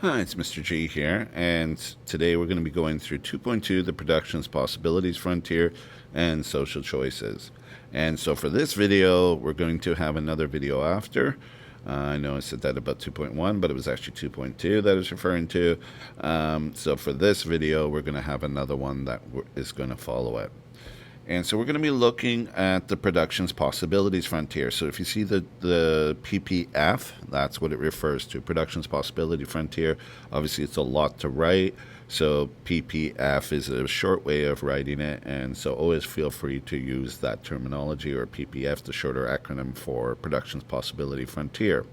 Hi, it's Mr. G here, and today we're going to be going through 2.2, the Production's Possibilities Frontier, and Social Choices. And so for this video, we're going to have another video after. I know I said that about 2.1, but it was actually 2.2 that I was referring to. So for this video, we're going to have another one that is going to follow it. And so we're going to be looking at the Production's Possibilities Frontier. So if you see the Ppf, that's what it refers to, Production's Possibility Frontier. Obviously, it's a lot to write, so Ppf is a short way of writing it, and so always feel free to use that terminology, or Ppf, the shorter acronym for Production's Possibility Frontier.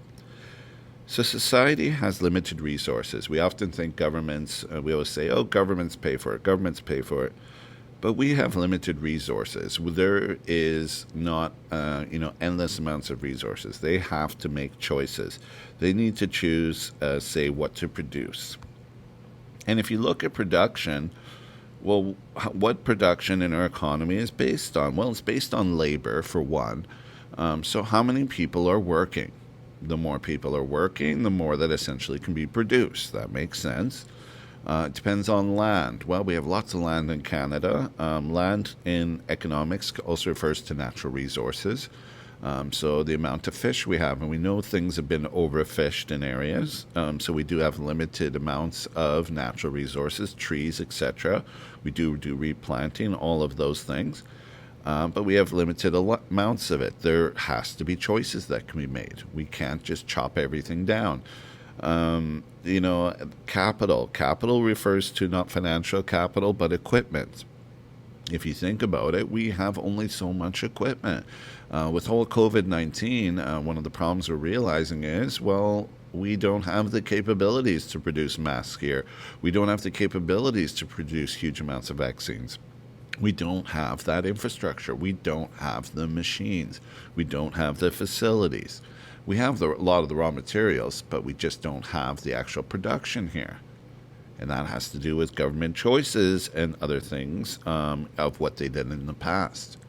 So society has limited resources. We often think governments, we always say, oh, governments pay for it, governments pay for it. But we have limited resources. There is not, endless amounts of resources. They have to make choices. They need to choose, say, what to produce. And if you look at production, well, what production in our economy is based on? Well, it's based on labor, for one. So how many people are working? The more people are working, the more that essentially can be produced. That makes sense. It depends on land. Well, we have lots of land in Canada. Land in economics also refers to natural resources. So the amount of fish we have, and we know things have been overfished in areas. So we do have limited amounts of natural resources, trees, etc. We do replanting, all of those things. But we have limited amounts of it. There has to be choices that can be made. We can't just chop everything down. Capital. Capital refers to not financial capital, but equipment. If you think about it, we have only so much equipment. With whole COVID-19, one of the problems we're realizing is, well, we don't have the capabilities to produce masks here. We don't have the capabilities to produce huge amounts of vaccines. We don't have that infrastructure. We don't have the machines. We don't have the facilities. We have a lot of the raw materials, but we just don't have the actual production here. And that has to do with government choices and other things of what they did in the past.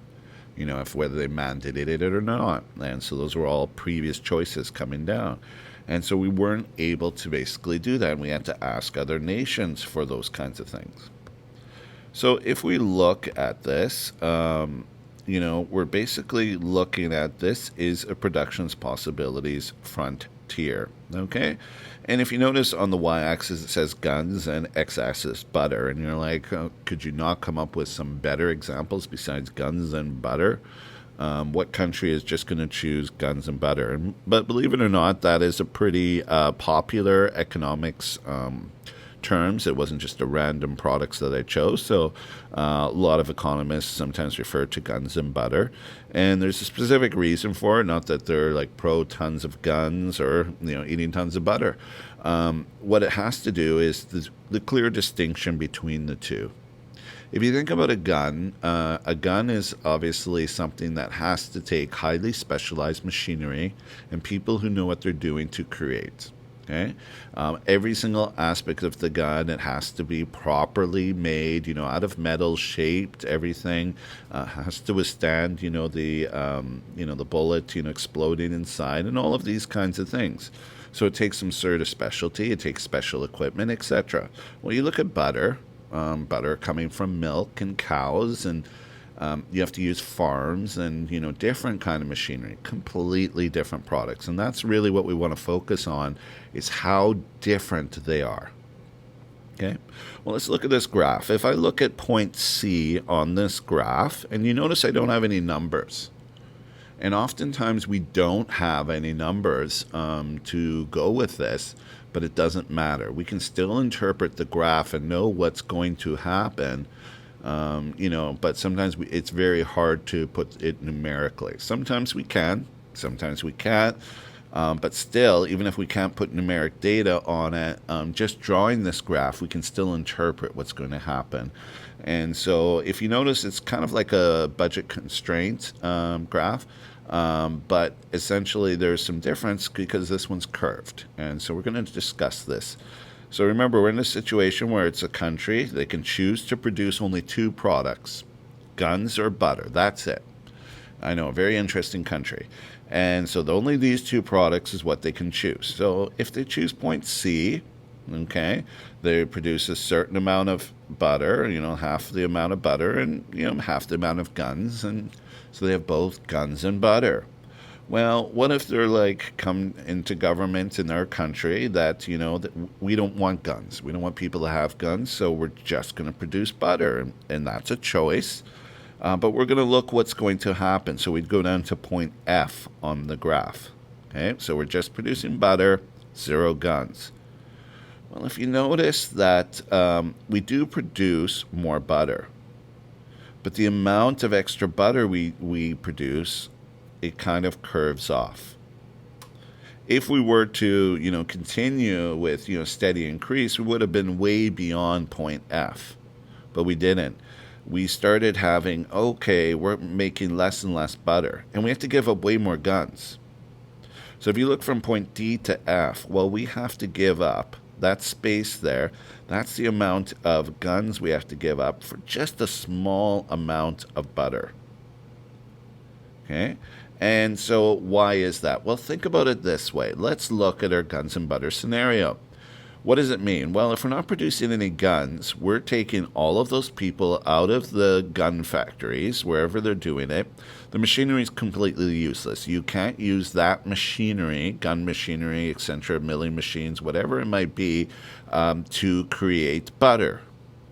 Whether they mandated it or not. And so those were all previous choices coming down. And so we weren't able to basically do that. And we had to ask other nations for those kinds of things. So if we look at this, we're basically looking at this is a Production's Possibilities Frontier, okay? And if you notice on the y-axis it says guns and x-axis butter, and you're like, oh, could you not come up with some better examples besides guns and butter? What country is just going to choose guns and butter? But believe it or not, that is a pretty popular economics terms. It wasn't just a random products that I chose. So a lot of economists sometimes refer to guns and butter, and there's a specific reason for it. Not that they're like pro tons of guns or eating tons of butter. What it has to do is the clear distinction between the two. If you think about a gun is obviously something that has to take highly specialized machinery and people who know what they're doing to create. Okay, every single aspect of the gun, it has to be properly made, out of metal, shaped. Everything has to withstand, the bullet, exploding inside, and all of these kinds of things. So it takes some sort of specialty. It takes special equipment, etc. Well, you look at butter. Butter coming from milk and cows, and you have to use farms and different kind of machinery, completely different products. And that's really what we want to focus on, is how different they are. Okay, well, let's look at this graph. If I look at point C on this graph, and you notice I don't have any numbers, and oftentimes we don't have any numbers to go with this, but it doesn't matter. We can still interpret the graph and know what's going to happen. But sometimes it's very hard to put it numerically. Sometimes we can, sometimes we can't. But still, even if we can't put numeric data on it, just drawing this graph, we can still interpret what's going to happen. And so if you notice, it's kind of like a budget constraint graph. But essentially, there's some difference because this one's curved. And so we're going to discuss this. So remember, we're in a situation where it's a country. They can choose to produce only two products, guns or butter. That's it. I know, a very interesting country. And so only these two products is what they can choose. So if they choose point C, Okay, they produce a certain amount of butter, half the amount of butter, and half the amount of guns, and so they have both guns and butter. Well, what if they're like come into government in our country that that we don't want guns, we don't want people to have guns, so we're just going to produce butter, and that's a choice. But we're going to look what's going to happen. So we'd go down to point F on the graph. Okay, so we're just producing butter, 0 guns. Well, if you notice that we do produce more butter, but the amount of extra butter we produce, it kind of curves off. If we were to, continue with, steady increase, we would have been way beyond point F, but we didn't. We started having, okay, we're making less and less butter, and we have to give up way more guns. So if you look from point D to F, well, we have to give up that space there. That's the amount of guns we have to give up for just a small amount of butter. Okay? And so why is that? Well, think about it this way. Let's look at our guns and butter scenario. What does it mean? Well, if we're not producing any guns, we're taking all of those people out of the gun factories, wherever they're doing it. The machinery is completely useless. You can't use that machinery, gun machinery, etc., milling machines, whatever it might be, to create butter.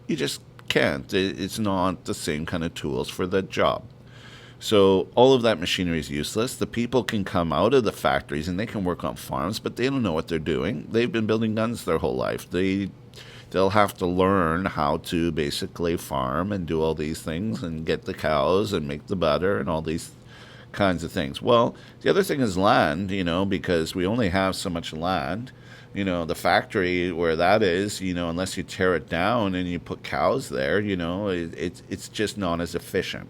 You just can't. It's not the same kind of tools for the job. So all of that machinery is useless. The people can come out of the factories and they can work on farms, but they don't know what they're doing. They've been building guns their whole life. They'll have to learn how to basically farm and do all these things and get the cows and make the butter and all these kinds of things. Well, the other thing is land, because we only have so much land. The factory where that is, unless you tear it down and you put cows there, it's just not as efficient.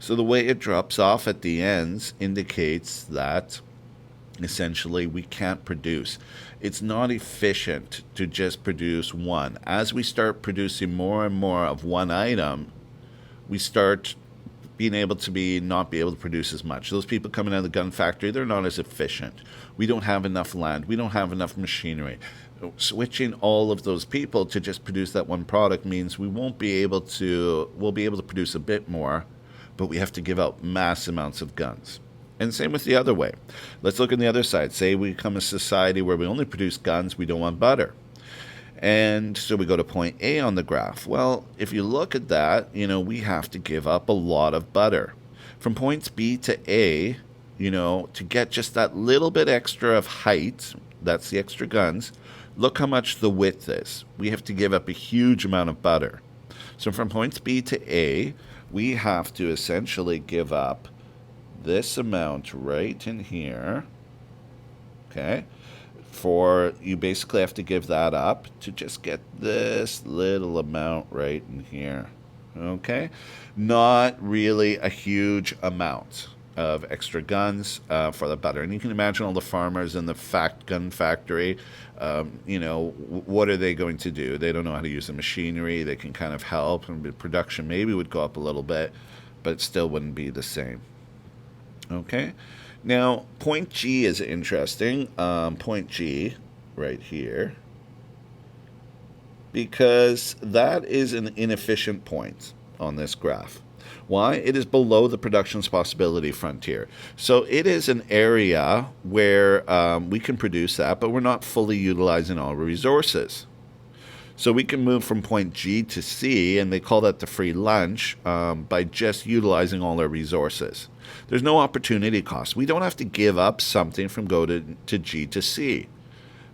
So the way it drops off at the ends indicates that essentially we can't produce. It's not efficient to just produce one. As we start producing more and more of one item, we start being able to not be able to produce as much. Those people coming out of the gun factory, they're not as efficient. We don't have enough land. We don't have enough machinery. Switching all of those people to just produce that one product means we'll be able to produce a bit more, but we have to give out mass amounts of guns. And same with the other way. Let's look on the other side. Say we become a society where we only produce guns, we don't want butter. And so we go to point A on the graph. Well, if you look at that, we have to give up a lot of butter. From points B to A, to get just that little bit extra of height, that's the extra guns, look how much the width is. We have to give up a huge amount of butter. So from points B to A, we have to essentially give up this amount right in here, okay? You basically have to give that up to just get this little amount right in here, okay? Not really a huge amount of extra guns for the butter. And you can imagine all the farmers in the gun factory, what are they going to do? They don't know how to use the machinery. They can kind of help, and production maybe would go up a little bit, but it still wouldn't be the same. Okay? Now, point G is interesting. Point G right here, because that is an inefficient point on this graph. Why? It is below the production's possibility frontier. So it is an area where we can produce that, but we're not fully utilizing all our resources. So we can move from point G to C, and they call that the free lunch, by just utilizing all our resources. There's no opportunity cost. We don't have to give up something from go to G to C,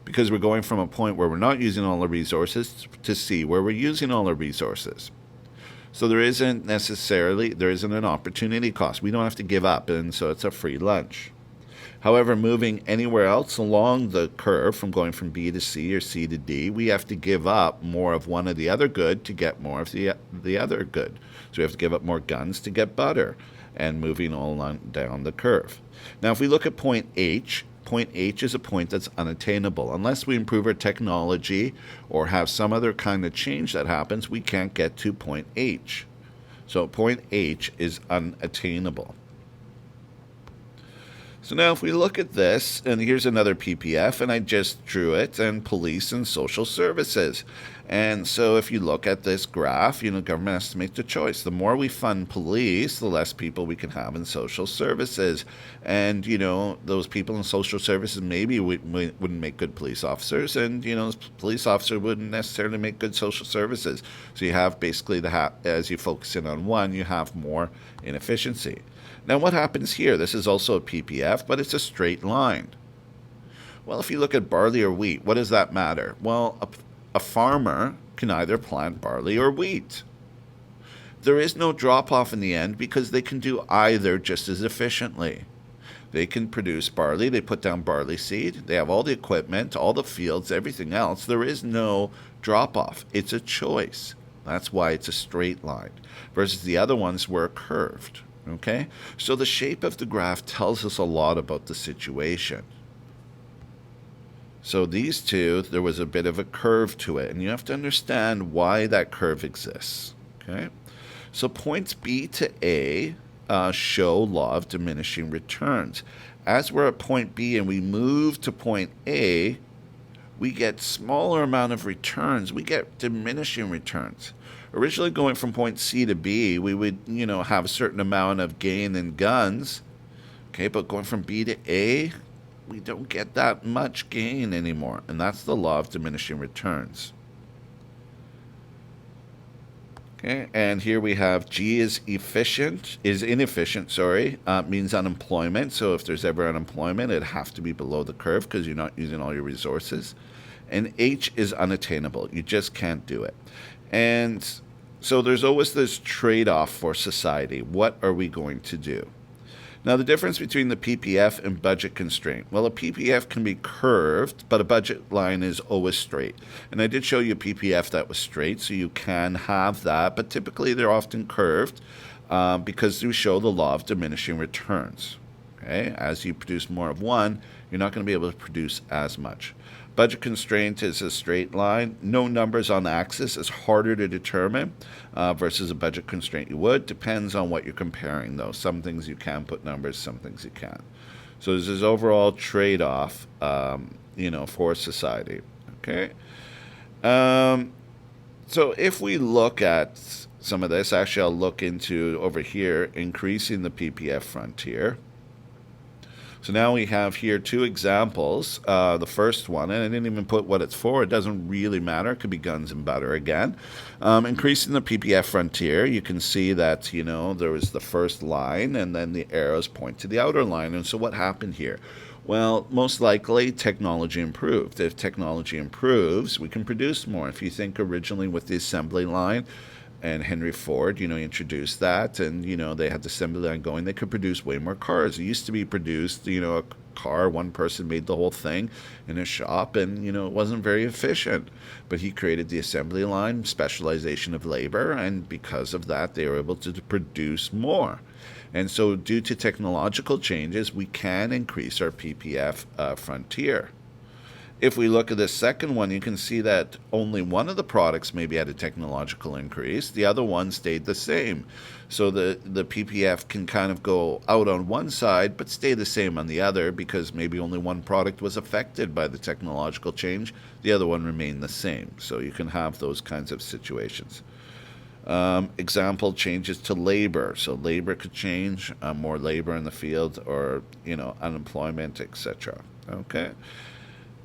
because we're going from a point where we're not using all our resources to C, where we're using all our resources. So there isn't an opportunity cost. We don't have to give up, and so it's a free lunch. However, moving anywhere else along the curve, from going from B to C or C to D, we have to give up more of one or the other good to get more of the other good. So we have to give up more guns to get butter, and moving all along down the curve. Now, if we look at point H is a point that's unattainable. Unless we improve our technology or have some other kind of change that happens, we can't get to point H. So point H is unattainable. So now if we look at this, and here's another PPF, and I just drew it, and police and social services. And so if you look at this graph, government has to make the choice. The more we fund police, the less people we can have in social services. And, those people in social services maybe wouldn't make good police officers, and, those police officers wouldn't necessarily make good social services. So you have basically, as you focus in on one, you have more inefficiency. Now, what happens here? This is also a PPF, but it's a straight line. Well, if you look at barley or wheat, what does that matter? Well, a farmer can either plant barley or wheat. There is no drop-off in the end because they can do either just as efficiently. They can produce barley, they put down barley seed, they have all the equipment, all the fields, everything else. There is no drop-off. It's a choice. That's why it's a straight line, versus the other ones were curved. Okay? So the shape of the graph tells us a lot about the situation. So these two, there was a bit of a curve to it, and you have to understand why that curve exists. Okay? So points B to A show law of diminishing returns. As we're at point B and we move to point A, we get smaller amount of returns. We get diminishing returns. Originally going from point C to B, we would, have a certain amount of gain in guns. Okay, but going from B to A, we don't get that much gain anymore. And that's the law of diminishing returns. Okay, and here we have G is inefficient, means unemployment. So if there's ever unemployment, it'd have to be below the curve because you're not using all your resources. And H is unattainable. You just can't do it. And so there's always this trade-off for society. What are we going to do? Now, the difference between the Ppf and budget constraint. Well, a Ppf can be curved, but a budget line is always straight. And I did show you a Ppf that was straight, so you can have that. But typically, they're often curved because you show the law of diminishing returns. Okay? As you produce more of one, you're not going to be able to produce as much. Budget constraint is a straight line. No numbers on the axis is harder to determine versus a budget constraint you would. Depends on what you're comparing, though. Some things you can put numbers, some things you can't. So there's this overall trade-off, for society. Okay. So if we look at some of this, actually I'll look into over here, increasing the Ppf frontier. So now we have here two examples. The first one, and I didn't even put what it's for. It doesn't really matter. It could be guns and butter again. Increasing the Ppf frontier, you can see that, there was the first line, and then the arrows point to the outer line. And so what happened here? Well, most likely technology improved. If technology improves, we can produce more. If you think originally with the assembly line, and Henry Ford, introduced that, and, they had the assembly line going. They could produce way more cars. It used to be produced, a car, one person made the whole thing in a shop, and, it wasn't very efficient. But he created the assembly line, specialization of labor, and because of that, they were able to produce more. And so due to technological changes, we can increase our Ppf frontier. If we look at the second one, you can see that only one of the products maybe had a technological increase. The other one stayed the same. So the Ppf can kind of go out on one side, but stay the same on the other because maybe only one product was affected by the technological change. The other one remained the same. So you can have those kinds of situations. Example, changes to labor. So labor could change, more labor in the field, or, unemployment, etc. Okay.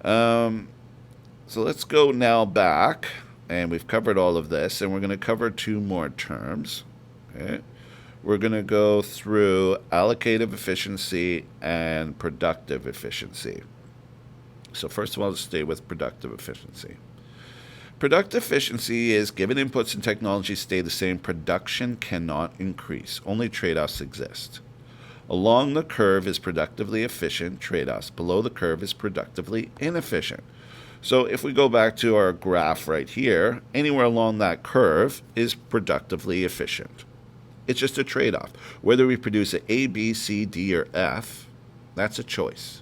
So let's go now back, and we've covered all of this, and we're going to cover two more terms. Okay. We're going to go through allocative efficiency and productive efficiency. So first of all, let's stay with productive efficiency. Productive efficiency is given inputs and technology stay the same, production cannot increase. Only trade-offs exist. Along the curve is productively efficient trade-offs. Below the curve is productively inefficient. So if we go back to our graph right here, anywhere along that curve is productively efficient. It's just a trade-off. Whether we produce an A, B, C, D, or F, that's a choice.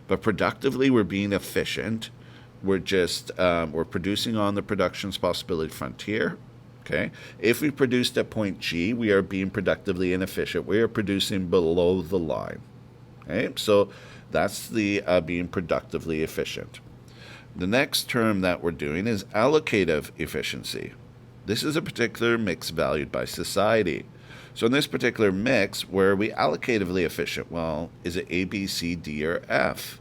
But productively, we're being efficient. We're just we're producing on the production's possibility frontier. Okay. If we produced at point G, we are being productively inefficient. We are producing below the line. Okay, so that's the being productively efficient. The next term that we're doing is allocative efficiency. This is a particular mix valued by society. So in this particular mix, where are we allocatively efficient? Well, is it A, B, C, D, or F?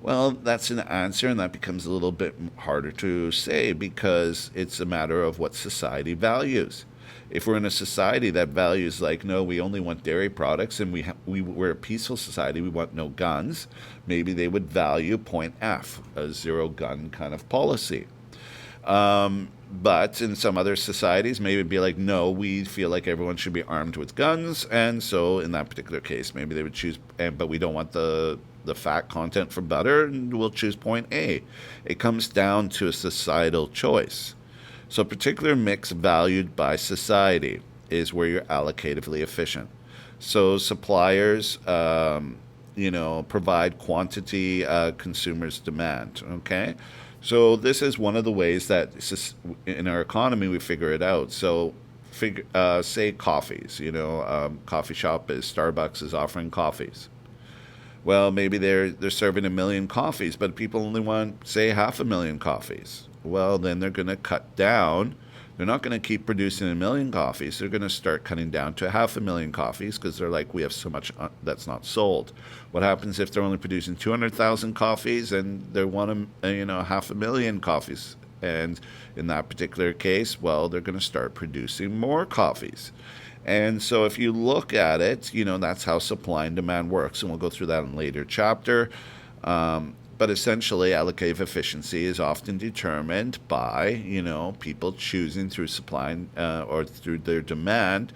Well, that's an answer, and that becomes a little bit harder to say because it's a matter of what society values. If we're in a society that values like, no, we only want dairy products, and we're a peaceful society, we want no guns, maybe they would value point F, a zero gun kind of policy. But in some other societies, maybe it'd be like, no, we feel like everyone should be armed with guns, and so in that particular case, maybe they would choose, but we don't want the fat content for butter, and we'll choose point A. It comes down to a societal choice. So a particular mix valued by society is where you're allocatively efficient. So suppliers, provide quantity consumers demand. Okay, so this is one of the ways that in our economy we figure it out. So say coffees. Coffee shop is Starbucks is offering coffees. Well, maybe they're serving 1 million coffees, but people only want, say, 500,000 coffees. Well, then they're going to cut down. They're not going to keep producing 1 million coffees. They're going to start cutting down to 500,000 coffees because they're like, we have so much that's not sold. What happens if they're only producing 200,000 coffees and they want 500,000 coffees? And in that particular case, well, they're going to start producing more coffees. And so if you look at it, that's how supply and demand works. And we'll go through that in a later chapter. But essentially, allocative efficiency is often determined by, people choosing through supply or through their demand,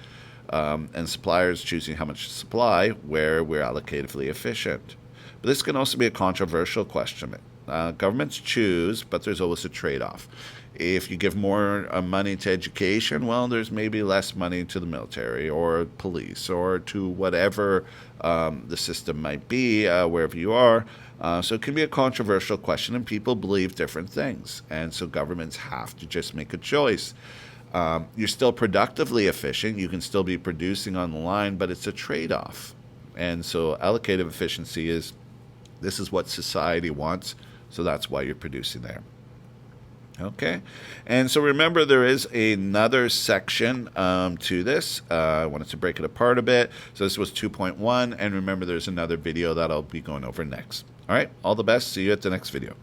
and suppliers choosing how much to supply, where we're allocatively efficient. But this can also be a controversial question. Governments choose, but there's always a trade-off. If you give more money to education, well, there's maybe less money to the military or police or to whatever the system might be, wherever you are. So it can be a controversial question, and people believe different things. And so governments have to just make a choice. You're still productively efficient. You can still be producing on the line, but it's a trade-off. And so allocative efficiency this is what society wants, so that's why you're producing there. Okay, and so remember there is another section to this. I wanted to break it apart a bit. So this was 2.1, and remember there's another video that I'll be going over next. All right, all the best. See you at the next video.